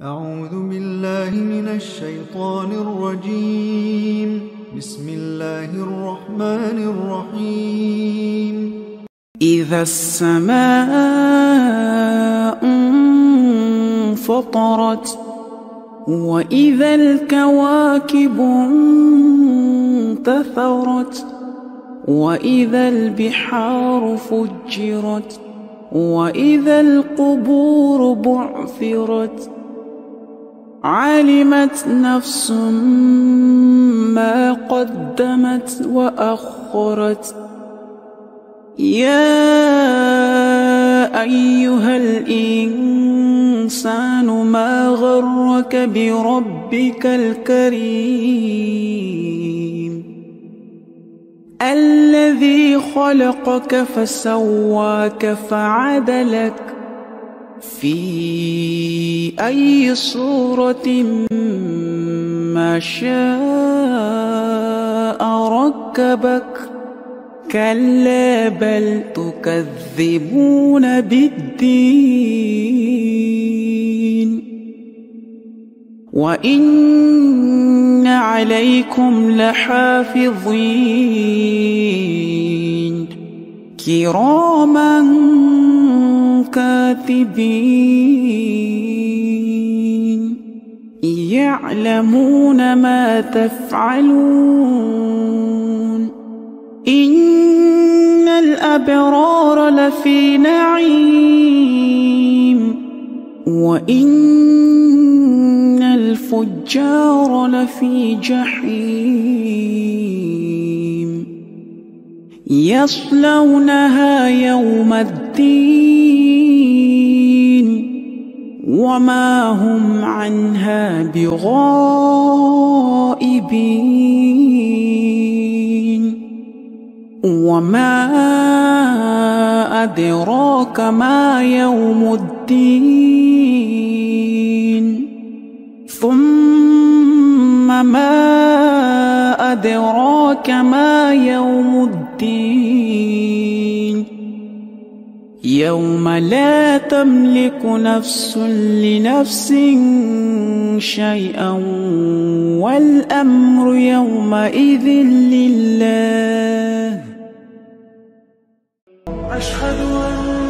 أعوذ بالله من الشيطان الرجيم. بسم الله الرحمن الرحيم. إذا السماء انفطرت وإذا الكواكب انتثرت وإذا البحار فجرت وإذا القبور بعثرت علمت نفس ما قدمت وأخرت. يا أيها الإنسان ما غرك بربك الكريم الذي خلقك فسواك فعدلك في أي صورة ما شاء ركبك. كلا بل تكذبون بالدين وإن عليكم لحافظين كراما كاتبين يعلمون ما تفعلون. إن الأبرار لفي نعيم وإن الفجار لفي جحيم يصلونها يوم الدين وما هم عنها بغائبين. وما أدراك ما يوم الدين ثم ما أدراك ما يوم الدين يوم لا تملك نفس لنفس شيئا والأمر يومئذ لله. أشهد أن